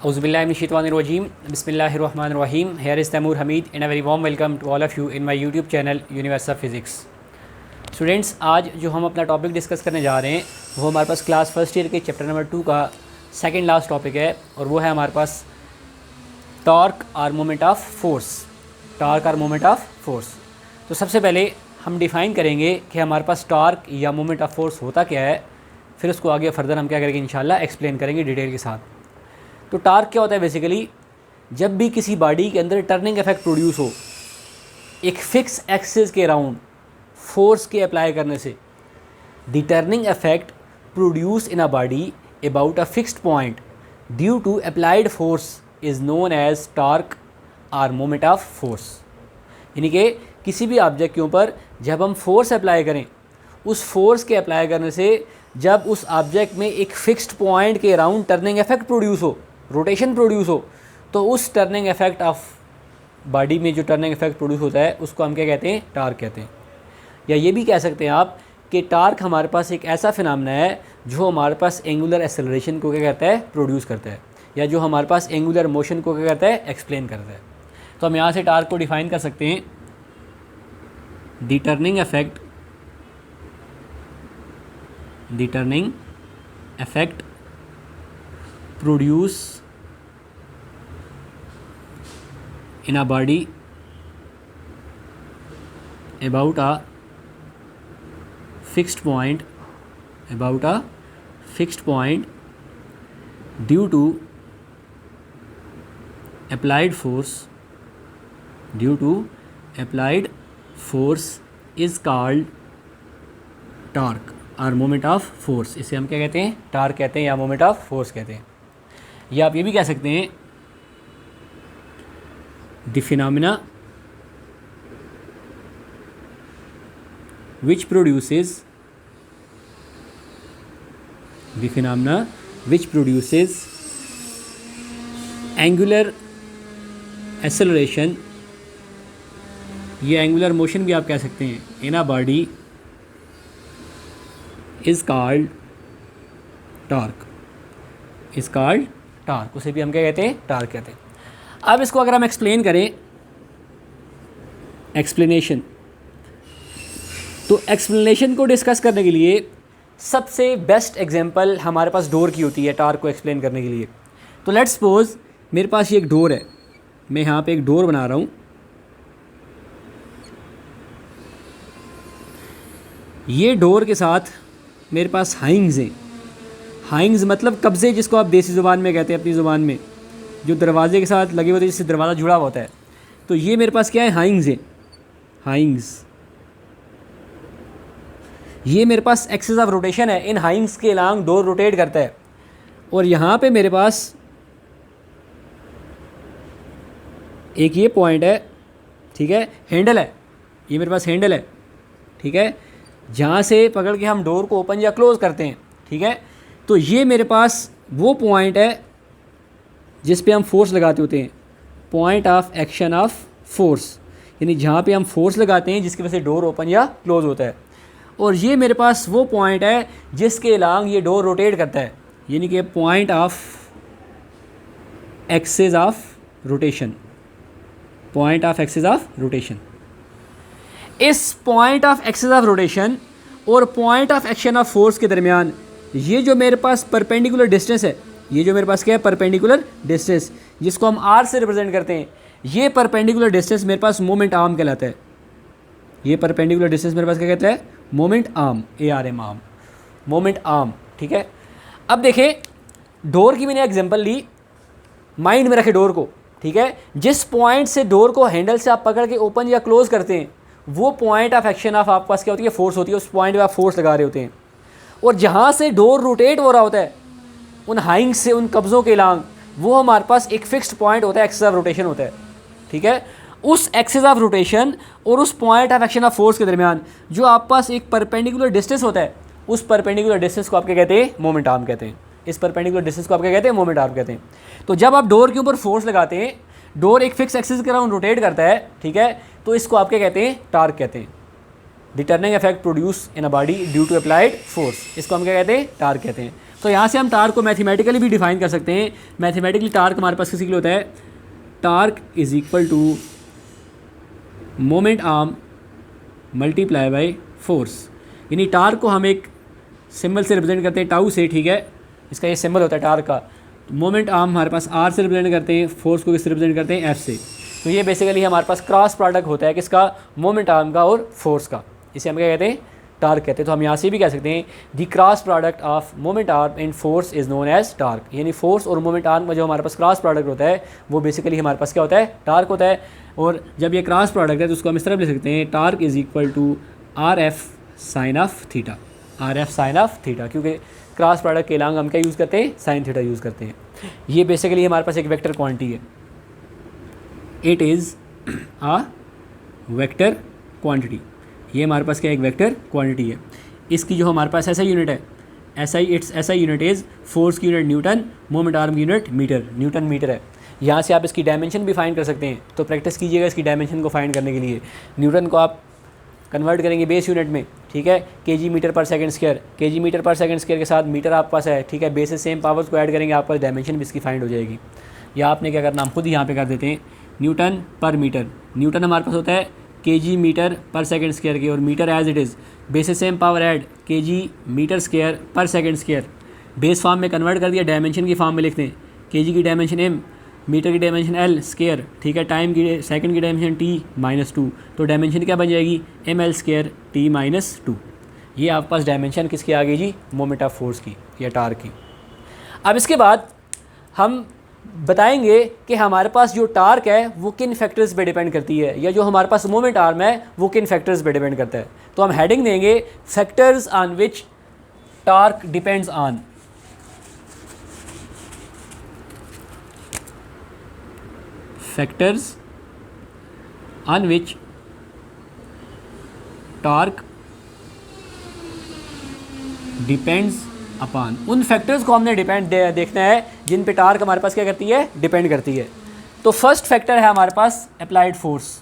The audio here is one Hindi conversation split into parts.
Auzubillahiminash-shaytanir-rajim. Bismillahir-rahmanir-rahim. Here is Taimur Hamid and a very warm welcome to all of you in my YouTube channel Universe of Physics. Students, आज जो हम अपना टॉपिक डिस्कस करने जा रहे हैं वो हमारे पास क्लास फर्स्ट ईयर के चैप्टर नंबर 2 का सेकंड लास्ट टॉपिक है और वो है हमारे पास टॉर्क और मोमेंट ऑफ फोर्स। टॉर्क और मोमेंट ऑफ फोर्स। तो सबसे पहले हम डिफ़ाइन करेंगे कि हमारे पास टॉर्क या मोमेंट ऑफ फोर्स होता क्या है, फिर उसको आगे फर्दर हम क्या करेंगे इंशाल्लाह एक्सप्लेन करेंगे डिटेल के साथ। तो टॉर्क क्या होता है? बेसिकली जब भी किसी बॉडी के अंदर टर्निंग इफेक्ट प्रोड्यूस हो एक फिक्स एक्सिस के अराउंड फोर्स के अप्लाई करने से, the turning effect produce in a body about a fixed point due to applied force is known as torque और मोमेंट ऑफ फोर्स। यानी कि किसी भी ऑब्जेक्ट के ऊपर जब हम फोर्स अप्लाई करें, उस फोर्स के अप्लाई करने से जब उस ऑब्जेक्ट में एक फिक्स्ड पॉइंट के अराउंड टर्निंग इफेक्ट प्रोड्यूस हो, रोटेशन प्रोड्यूस हो, तो उस टर्निंग इफेक्ट ऑफ बॉडी में जो टर्निंग इफेक्ट प्रोड्यूस होता है उसको हम क्या कहते हैं? टॉर्क कहते हैं। या ये भी कह सकते हैं आप कि टॉर्क हमारे पास एक ऐसा फिनोमेना है जो हमारे पास एंगुलर एक्सेलरेशन को क्या कहता है? प्रोड्यूस करता है, या जो हमारे पास एंगुलर मोशन को क्या कहता है? एक्सप्लेन करता है। तो हम यहाँ से टॉर्क को डिफाइन कर सकते हैं, the turning effect produce in a body about a fixed point due to applied force is called torque और मोमेंट ऑफ फोर्स। इसे हम क्या कहते हैं? टॉर्क कहते हैं या मोमेंट ऑफ फोर्स कहते हैं। या आप ये भी कह सकते हैं the phenomena which produces angular acceleration, ये एंगुलर मोशन भी आप कह सकते हैं, in a body is called torque. उसे भी हम क्या कहते हैं? टॉर्क कहते हैं। अब इसको अगर हम एक्सप्लेन करें, एक्सप्लेनेशन, तो एक्सप्लेनेशन को डिस्कस करने के लिए सबसे बेस्ट एग्जांपल हमारे पास डोर की होती है टॉर्क को एक्सप्लेन करने के लिए। तो लेट्स सपोज मेरे पास ये एक डोर है, मैं यहाँ पे एक डोर बना रहा हूँ। ये डोर के साथ मेरे पास हाइंग्स हैं। हाइंग्स मतलब कब्जे, जिसको आप देसी ज़ुबान में कहते हैं, अपनी ज़ुबान में जो दरवाजे के साथ लगे होते हैं, जिससे दरवाज़ा जुड़ा हुआ होता है। तो ये मेरे पास क्या है? हाइंग्स है। हाइंग्स, ये मेरे पास एक्सिस ऑफ रोटेशन है। इन हाइंग्स के अलोंग डोर रोटेट करता है। और यहाँ पे मेरे पास एक ये पॉइंट है, ठीक है, हैंडल है। ये मेरे पास हैंडल है, ठीक है, जहाँ से पकड़ के हम डोर को ओपन या क्लोज़ करते हैं, ठीक है। तो ये मेरे पास वो पॉइंट है जिस पे हम फोर्स लगाते होते हैं, point of action of force, यानी जहाँ पे हम फोर्स लगाते हैं जिसकी वजह से डोर ओपन या क्लोज़ होता है। और ये मेरे पास वो पॉइंट है जिसके अलोंग ये डोर रोटेट करता है, यानी कि point of axis of rotation. इस point of axis of rotation और point of action of force के दरमियान ये जो मेरे पास परपेंडिकुलर डिस्टेंस है, ये जो मेरे पास क्या है? परपेंडिकुलर डिस्टेंस, जिसको हम आर से रिप्रेजेंट करते हैं। ये परपेंडिकुलर डिस्टेंस मेरे पास मोमेंट आर्म कहलाता है। ये परपेंडिकुलर डिस्टेंस मेरे पास क्या कहता है? Moment arm, ARM arm, moment arm, ठीक है। अब देखें, डोर की मैंने एग्जांपल ली, माइंड में रखे डोर को, ठीक है। जिस पॉइंट से डोर को हैंडल से आप पकड़ के ओपन या क्लोज करते हैं, वो पॉइंट ऑफ एक्शन ऑफ आपके पास क्या होती है? फोर्स होती है। उस पॉइंट पर आप फोर्स लगा रहे होते हैं। और जहाँ से डोर रोटेट हो रहा होता है, उन हाइंग से, उन कब्ज़ों के लांग, वो हमारे पास एक फिक्स्ड पॉइंट होता है, एक्सिस ऑफ रोटेशन होता है, ठीक है। उस एक्सिस ऑफ रोटेशन और उस point of action of force के दरमियान जो आपके पास एक परपेंडिकुलर डिस्टेंस होता है, उस परपेंडिकुलर डिस्टेंस को आप क्या कहते हैं? मोमेंट आर्म कहते हैं। इस परपेंडिकुलर डिस्टेंस को आप क्या कहते हैं? मोमेंट आर्म कहते हैं। तो जब आप डोर के ऊपर फोर्स लगाते हैं, डोर एक फिक्स एक्सिस के अराउंड रोटेट करता है, ठीक है, तो इसको आप क्या कहते हैं? टॉर्क कहते हैं। The turning effect produce in a body due to applied force, इसको हम क्या कहते हैं? टॉर्क कहते हैं। तो यहाँ से हम टार्क को मैथमेटिकली भी डिफाइन कर सकते हैं। मैथमेटिकली टार्क हमारे पास किसी के लिए होता है, torque is equal to moment arm multiply by force. यानी टार्क को हम एक सिंबल से रिप्रेजेंट करते हैं टाउ से, ठीक है, इसका ये सिंबल होता है टार्क का। मोमेंट आर्म हमारे पास आर से रिप्रेजेंट करते हैं, फोर्स को किससे रिप्रेजेंट करते हैं, एफ से। तो ये बेसिकली हमारे पास क्रॉस प्रोडक्ट होता है किसका, मोमेंट आर्म का और फोर्स का। इसे हम क्या कहते हैं, टार्क कहते हैं। तो हम यहाँ से भी कह सकते हैं the cross product of moment arm and force is known as torque. यानी फोर्स और मोमेंट आर्म का जो हमारे पास क्रॉस प्रोडक्ट होता है वो बेसिकली हमारे पास क्या होता है, टार्क होता है। और जब ये क्रॉस प्रोडक्ट है तो उसको हम इस तरह लिख सकते हैं, torque is equal to R F sine of theta. R F sine of theta, क्योंकि क्रॉस प्रोडक्ट के अलावा हम क्या यूज़ करते हैं, साइन थीटा यूज़ करते हैं। ये बेसिकली हमारे पास एक वेक्टर क्वांटिटी है, it is a vector quantity. ये हमारे पास क्या एक वेक्टर क्वांटिटी है। इसकी जो हमारे पास ऐसा यूनिट है, ऐसा यूनिट इज़ फोर्स की यूनिट न्यूटन, मोमेंट आर्म की यूनिट मीटर, न्यूटन मीटर है। यहाँ से आप इसकी डायमेंशन भी फाइंड कर सकते हैं। तो प्रैक्टिस कीजिएगा इसकी डायमेंशन को फाइंड करने के लिए। न्यूटन को आप कन्वर्ट करेंगे बेस यूनिट में, ठीक है, kg meter per second square. KG meter per second square के साथ मीटर आपके पास है, ठीक है, बेस से सेम पावर्स को ऐड करेंगे, आपका डायमेंशन भी इसकी फाइंड हो जाएगी। या आपने क्या करना, हम खुद ही यहाँ पे कर देते हैं, न्यूटन पर मीटर। न्यूटन हमारे पास होता है kg meter per second square के, और meter as it is base से same power add kg meter square per second square. Base form में कन्वर्ट कर दिया, डायमेंशन की फॉर्म में लिखते हैं, केजी की डायमेंशन एम, मीटर की डायमेंशन एल स्क्वायर, ठीक है, टाइम की सेकंड की डायमेंशन टी माइनस टू। तो डायमेंशन क्या बन जाएगी, M L square T minus two. ये आपके पास डायमेंशन किसकी आ गई जी, मोमेंट ऑफ फोर्स की या टार्क की। अब इसके बाद हम बताएंगे कि हमारे पास जो टार्क है वो किन फैक्टर्स पे डिपेंड करती है, या जो हमारे पास मोमेंट आर्म है वो किन फैक्टर्स पे डिपेंड करता है। तो हम हेडिंग देंगे factors on which torque depends on. Factors on which torque depends upon. उन फैक्टर्स को हमने देखना है जिन पे टार्क हमारे पास क्या करती है, डिपेंड करती है। तो फर्स्ट फैक्टर है हमारे पास अप्लाइड फोर्स,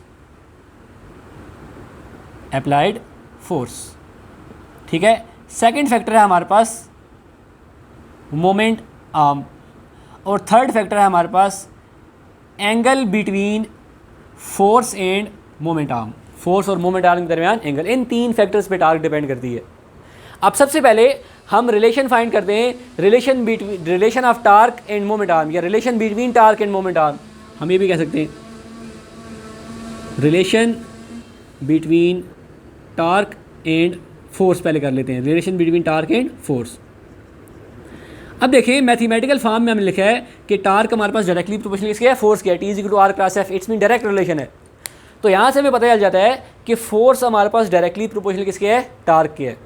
अप्लाइड फोर्स, ठीक है। सेकंड फैक्टर है हमारे पास मोमेंट आर्म, और थर्ड फैक्टर है हमारे पास angle between force and moment arm. Force और मोमेंट आर्म के दरमियान एंगल, इन तीन फैक्टर्स पे टार्क डिपेंड करती है। अब सबसे पहले हम रिलेशन फाइंड करते हैं, relation of torque and moment arm, या relation between torque and moment arm. हम ये भी कह सकते हैं relation between torque and force. पहले कर लेते हैं relation between torque and force. अब देखिए मैथमेटिकल फॉर्म में हमने लिखा है कि टार्क हमारे पास डायरेक्टली प्रोपोर्शनल किसके है, फोर्स के, T is equal to are cross F. It's mean direct relation है। तो यहाँ से हमें पता चल जाता है कि फोर्स हमारे पास डायरेक्टली प्रोपोर्शनल किसके है, टार्क के है।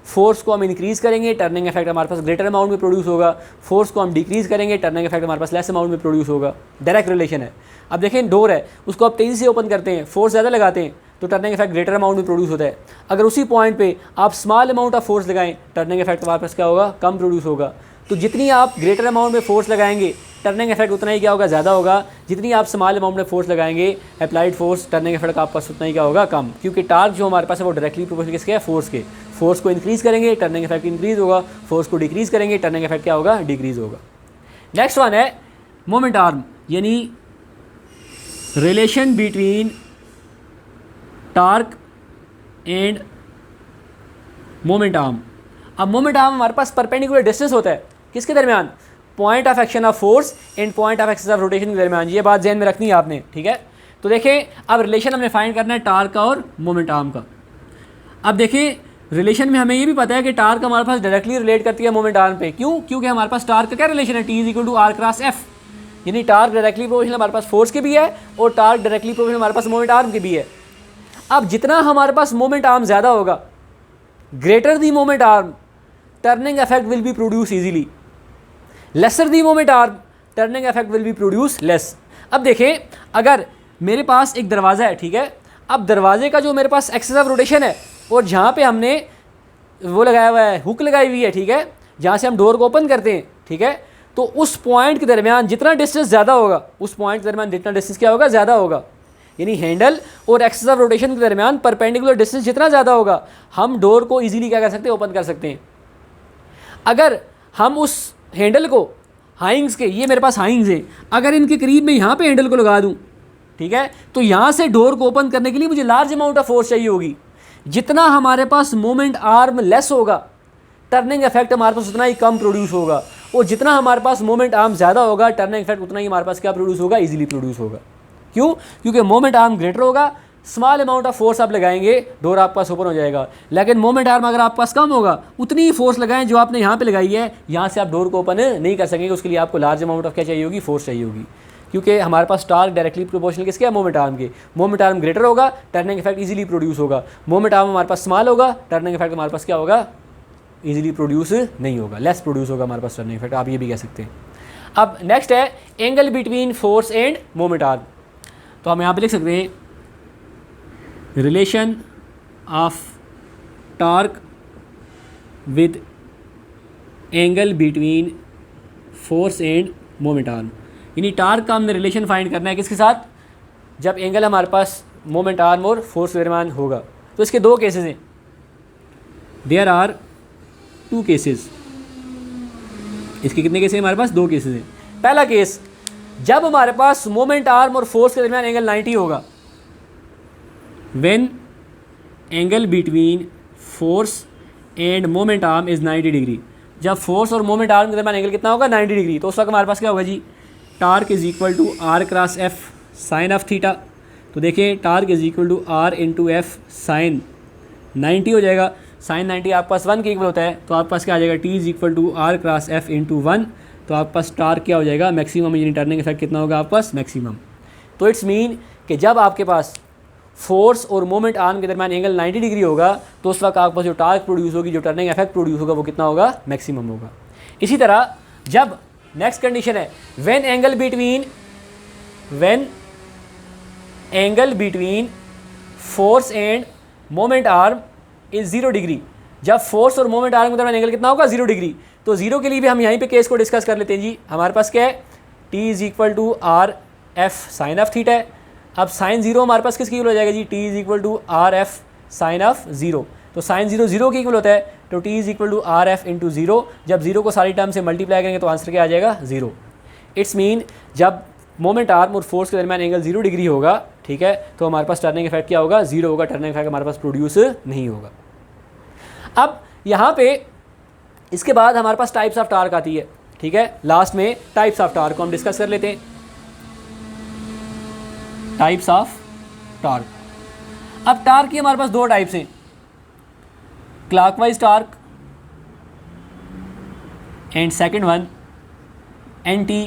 फोर्स को हम इंक्रीज़ करेंगे, टर्निंग इफेक्ट हमारे पास ग्रेटर अमाउंट में प्रोड्यूस होगा। फोर्स को हम डिक्रीज़ करेंगे, टर्निंग इफेक्ट हमारे पास लेस अमाउंट में प्रोड्यूस होगा। डायरेक्ट रिलेशन है। अब देखें डोर है, उसको आप तेज़ी से ओपन करते हैं, फोर्स ज़्यादा लगाते हैं तो टर्निंग इफेक्ट ग्रेटर अमाउंट में प्रोड्यूस होता है। अगर उसी पॉइंट पे आप स्मॉल अमाउंट ऑफ फोर्स लगाएं, टर्निंग इफेक्ट हमारे पास क्या होगा, कम प्रोड्यूस होगा। तो जितनी आप ग्रेटर अमाउंट में फोर्स लगाएंगे टर्निंग इफेक्ट उतना ही क्या होगा, ज़्यादा होगा। जितनी आप स्मॉल अमाउंट में फोर्स लगाएंगे अप्लाइड फोर्स, टर्निंग इफेक्ट आपके पास उतना ही क्या होगा, कम। क्योंकि टार्क जो हमारे पास है वो डायरेक्टली प्रोपोर्शनल किसके है, फोर्स के। फोर्स को इंक्रीज़ करेंगे टर्निंग इफेक्ट इंक्रीज़ होगा, फोर्स को डिक्रीज़ करेंगे टर्निंग इफेक्ट क्या होगा, डिक्रीज़ होगा। नेक्स्ट वन है मोमेंट आर्म, यानी relation between torque and moment arm. अब मोमेंट आर्म हमारे पास परपेंडिकुलर डिस्टेंस होता है किसके दरमियान, point of action of force and point of action of rotation के दरमियान। ये बात ध्यान में रखनी है आपने, ठीक है। तो देखें अब रिलेशन हमने फाइंड करना है टार्क का और मोमेंट आर्म का। अब देखिए रिलेशन में हमें ये भी पता है कि टार्क हमारे पास डायरेक्टली रिलेट करती है मोमेंट आर्म पे। क्यों, क्योंकि हमारे पास टार्क का क्या रिलेशन है, T is equal to are cross F. यानी टार्क डायरेक्टली प्रोपोर्शनल हमारे पास फोर्स के भी है और टार्क डायरेक्टली प्रोपोर्शनल हमारे पास मोमेंट आर्म के भी है। अब जितना हमारे पास मोमेंट आर्म ज़्यादा होगा, greater the moment arm, turning effect will be produce easily. Lesser the moment arm, turning effect will be produce less. अब देखें अगर मेरे पास एक दरवाज़ा है, ठीक है। अब दरवाजे का जो मेरे पास एक्सिस ऑफ रोटेशन है और जहाँ पे हमने वो लगाया हुआ है, हुक लगाई हुई है, ठीक है, जहाँ से हम डोर को ओपन करते हैं, ठीक है, तो उस पॉइंट के दरमियान जितना डिस्टेंस ज़्यादा होगा, उस पॉइंट के दरमियान जितना डिस्टेंस क्या होगा, ज़्यादा होगा। यानी हैंडल और एक्सिस ऑफ रोटेशन के दरमियान परपेंडिकुलर डिस्टेंस जितना ज़्यादा होगा, हम डोर को ईजिली क्या कर सकते हैं, ओपन कर सकते हैं। अगर हम उस हैंडल को हाइंग्स के, ये मेरे पास हाइंग्स है, अगर इनके करीब में यहाँ पे हैंडल को लगा दूँ, ठीक है, तो यहाँ से डोर को ओपन करने के लिए मुझे लार्ज अमाउंट ऑफ फोर्स चाहिए होगी। जितना हमारे पास मोमेंट आर्म लेस होगा, टर्निंग इफेक्ट हमारे पास उतना ही कम प्रोड्यूस होगा, और जितना हमारे पास मोमेंट आर्म ज़्यादा होगा, टर्निंग इफेक्ट उतना ही हमारे पास क्या प्रोड्यूस होगा, इजीली प्रोड्यूस होगा। क्यों? क्योंकि मोमेंट आर्म ग्रेटर होगा, स्मॉल अमाउंट ऑफ फोर्स आप लगाएंगे, डोर आपके पास ओपन हो जाएगा। लेकिन मोमेंट आर्म अगर आपके पास कम होगा, उतनी ही फोर्स लगाएं जो आपने यहाँ पे लगाई है, यहाँ से आप डोर को ओपन नहीं कर सकेंगे। उसके लिए आपको लार्ज अमाउंट ऑफ क्या चाहिए होगी, फोर्स चाहिए होगी। क्योंकि हमारे पास टार्क डायरेक्टली प्रोपोर्शनल किसके है, मोमेंट आर्म के। मोमेंट आर्म ग्रेटर होगा, टर्निंग इफेक्ट इजीली प्रोड्यूस होगा। मोमेंट आर्म हमारे पास स्मॉल होगा, टर्निंग इफेक्ट हमारे पास क्या होगा, इजीली प्रोड्यूस नहीं होगा, लेस प्रोड्यूस होगा हमारे पास टर्निंग इफेक्ट, आप ये भी कह सकते हैं। अब नेक्स्ट है angle between force and moment arm. तो हम यहाँ पे लिख सकते हैं relation of torque with angle between force and moment arm. यानी टार्क का हमने रिलेशन फाइंड करना है किसके साथ, जब एंगल हमारे पास मोमेंट आर्म और फोर्स के दरमियान होगा। तो इसके दो केसेस हैं, देयर आर 2 केसेस। इसके कितने केसेस हैं हमारे पास, 2 केसेस हैं। पहला केस, जब हमारे पास मोमेंट आर्म और फोर्स के दरमियान एंगल 90 होगा, when angle between force and moment arm is 90 degree. जब फोर्स और मोमेंट आर्म के दरमियान एंगल कितना होगा, 90 डिग्री। तो उस वक्त हमारे पास क्या होगा जी, torque is equal to are cross f sine of theta. तो देखिए torque is equal to r into f sine 90 हो जाएगा। साइन 90 आपके पास 1 के इक्वल होता है, तो आपके पास क्या आ जाएगा, T is equal to are cross F into 1। तो आपके पास टार्क क्या हो जाएगा, मैक्सिमम, यानी टर्निंग इफेक्ट कितना होगा आपके पास, मैक्सिमम। तो इट्स मीन कि जब आपके पास फोर्स और मोमेंट आर्म के दरमियान एंगल 90 डिग्री होगा, तो उस वक्त आपके पास जो टार्क प्रोड्यूस होगी, जो टर्निंग इफेक्ट प्रोड्यूस होगा, वो कितना होगा, मैक्सिमम होगा। इसी तरह जब नेक्स्ट कंडीशन है, when angle between force and moment arm is 0 degree. जब फोर्स और मोमेंट आर्म के दरमियान एंगल कितना होगा, 0 डिग्री। तो 0 के लिए भी हम यहीं पे केस को डिस्कस कर लेते हैं जी। हमारे पास क्या है, T is equal to R F sine of theta है। अब साइन 0 हमारे पास किसकी इक्वल हो जाएगा जी, T is equal to R F sine of 0। तो साइन 0 0 की इक्वल होता है, तो T is equal to are F into 0। जब 0 को सारी टर्म से मल्टीप्लाई करेंगे तो आंसर क्या आ जाएगा, 0। इट्स मीन जब मोमेंट आर्म और फोर्स के दरमियान एंगल 0 डिग्री होगा, ठीक है, तो हमारे पास टर्निंग इफेक्ट क्या होगा, 0 होगा। टर्निंग इफेक्ट हमारे पास प्रोड्यूस नहीं होगा। अब यहाँ पे इसके बाद हमारे पास टाइप्स ऑफ टार्क आती है, ठीक है। लास्ट में टाइप्स ऑफ टार्क को हम डिस्कस कर लेते हैं। Types of torque. अब टार्क की हमारे पास 2 टाइप्स हैं, clockwise torque and second one anti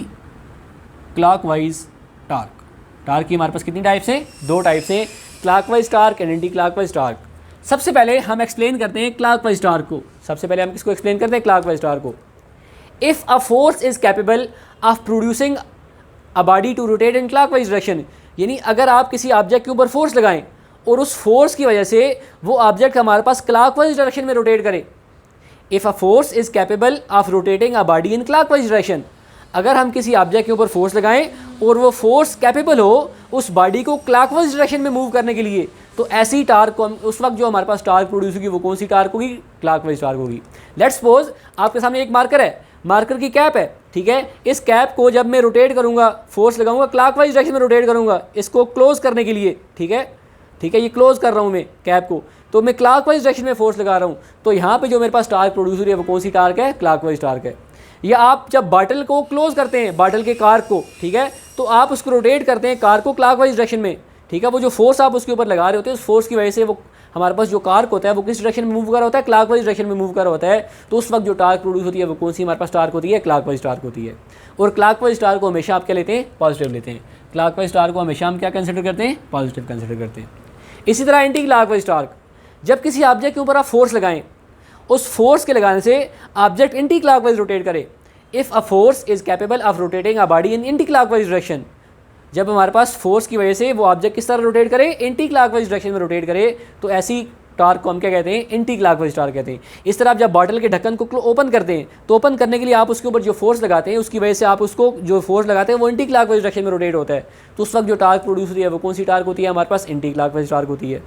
clockwise torque. Torque की हमारे पास कितनी टाइप्स हैं, 2 टाइप्स हैं, clockwise torque and anti clockwise torque. सबसे पहले हम एक्सप्लेन करते हैं क्लॉकवाइज टार्क को। सबसे पहले हम किसको एक्सप्लेन करते हैं, क्लॉकवाइज टार्क को। If a force is capable of producing a body to rotate in clockwise direction, यानी अगर आप किसी ऑब्जेक्ट के ऊपर फोर्स लगाएं और उस फोर्स की वजह से वो ऑब्जेक्ट हमारे पास क्लॉकवाइज डायरेक्शन में रोटेट करे। If a force is capable of rotating a body in clockwise direction, अगर हम किसी ऑब्जेक्ट के ऊपर फोर्स लगाएं और वो फोर्स कैपेबल हो उस बॉडी को क्लॉकवाइज डायरेक्शन में मूव करने के लिए, तो ऐसी टार्क को उस वक्त जो हमारे पास टार्क प्रोड्यूस होगी वो कौन सी टार्क होगी, क्लॉकवाइज टार्क होगी। लेट्स सपोज आपके सामने एक मार्कर है, मार्कर की कैप है, ठीक है। इस कैप को जब मैं रोटेट करूंगा, फोर्स लगाऊंगा, क्लॉकवाइज डायरेक्शन में रोटेट करूंगा इसको क्लोज करने के लिए, ठीक है, ठीक है, ये क्लोज कर रहा हूँ मैं कैप को, तो मैं क्लॉकवाइज डायरेक्शन में फोर्स लगा रहा हूँ। तो यहाँ पे जो मेरे पास टार्क प्रोड्यूस हो रही है वो कौन सी टार्क है, क्लॉकवाइज टार्क है। या आप जब बॉटल को क्लोज करते हैं, बॉटल के कार्क को, ठीक है, तो आप उसको रोटेट करते हैं कार को क्लॉकवाइज डायरेक्शन में, ठीक है। वो जो फोर्स आप उसके ऊपर लगा रहे होते हैं, उस फोर्स की वजह से वो हमारे पास जो कार्क होता है वो किस डायरेक्शन में मूव कर रहा होता है, क्लॉकवाइज डायरेक्शन में मूव कर रहा होता है। तो उस वक्त जो टार्क प्रोड्यूस होती है वो कौन सी हमारे पास टार्क होती है, क्लॉकवाइज टार्क होती है। और क्लॉकवाइज टार्क को हमेशा आप क्या लेते हैं, पॉजिटिव लेते हैं। क्लॉकवाइज टार्क को हमेशा हम क्या कंसिडर करते हैं, पॉजिटिव कंसिडर करते हैं। इसी तरह एंटी क्लॉकवाइज टार्क, जब किसी ऑब्जेक्ट के ऊपर आप फोर्स लगाएं, उस फोर्स के लगाने से ऑब्जेक्ट एंटी क्लॉकवाइज रोटेट करे। If a force is capable of rotating a body in anti clockwise direction, जब हमारे पास फोर्स की वजह से वो ऑब्जेक्ट किस तरह रोटेट करे, एंटी क्लॉकवाइज डायरेक्शन में रोटेट करे, तो ऐसी टार्क को हम क्या कहते हैं, एंटी क्लॉकवाइज टार्क कहते हैं। इस तरह आप जब बॉटल के ढक्कन को ओपन करते हैं, तो ओपन करने के लिए आप उसके ऊपर जो फोर्स लगाते हैं, उसकी वजह से आप उसको जो फोर्स लगाते हैं वो एंटी क्लॉकवाइज डायरेक्शन में रोटेट होता है। तो उस वक्त जो टार्क प्रोड्यूस होती है वो कौन सी टार्क होती है, हमारे पास एंटी क्लॉकवाइज टार्क होती है।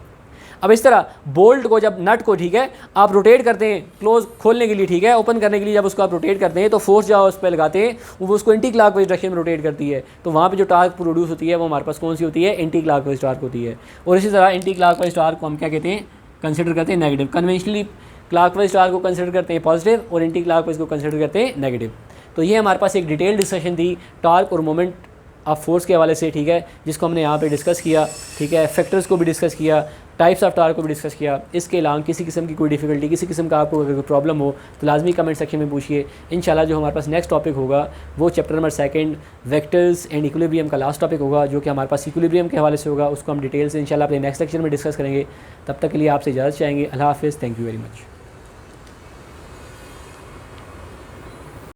अब इस तरह बोल्ट को जब नट को, ठीक है, आप रोटेट करते हैं क्लोज खोलने के लिए, ठीक है, ओपन करने के लिए जब उसको आप रोटेट करते हैं तो फोर्स जो उस पर लगाते हैं वो उसको एंटी क्लॉकवाइज डायरेक्शन में रोटेट करती है, तो वहाँ पे जो टार्क प्रोड्यूस होती है वो हमारे पास कौन सी होती है, एंटी क्लॉकवाइज टार्क होती है। और इसी तरह एंटी क्लॉकवाइज टार्क को हम क्या कहते हैं, कंसिडर करते हैं नेगेटिव। कन्वेंशनली क्लॉकवाइज टार्क को कंसिडर करते हैं पॉजिटिव और एंटी क्लॉकवाइज को कंसिडर करते हैं नेगेटिव। तो ये हमारे पास एक डिटेल डिस्कशन थी टार्क और मोमेंट ऑफ फोर्स के हवाले से, ठीक है, जिसको हमने यहाँ पे डिस्कस किया, ठीक है, फैक्टर्स को भी डिस्कस किया, टाइप्स ऑफ टार्क को भी डिस्कस किया। इसके अलावा किसी किस्म की कोई डिफिकल्टी, किसी किस्म का आपको अगर कोई प्रॉब्लम हो तो लाजमी कमेंट सेक्शन में पूछिए। इंशाल्लाह जो हमारे पास नेक्स्ट टॉपिक होगा वो chapter number 2 vectors and equilibrium का लास्ट टॉपिक होगा, जो कि हमारे पास इक्विलिब्रियम के हवाले से होगा। उसको हम डिटेल से इंशाल्लाह अपने नेक्स्ट लेक्चर में डिस्कस करेंगे। तब तक के लिए आपसे इजाज़त चाहेंगे। अल्लाह हाफ़िज़। Thank you very much.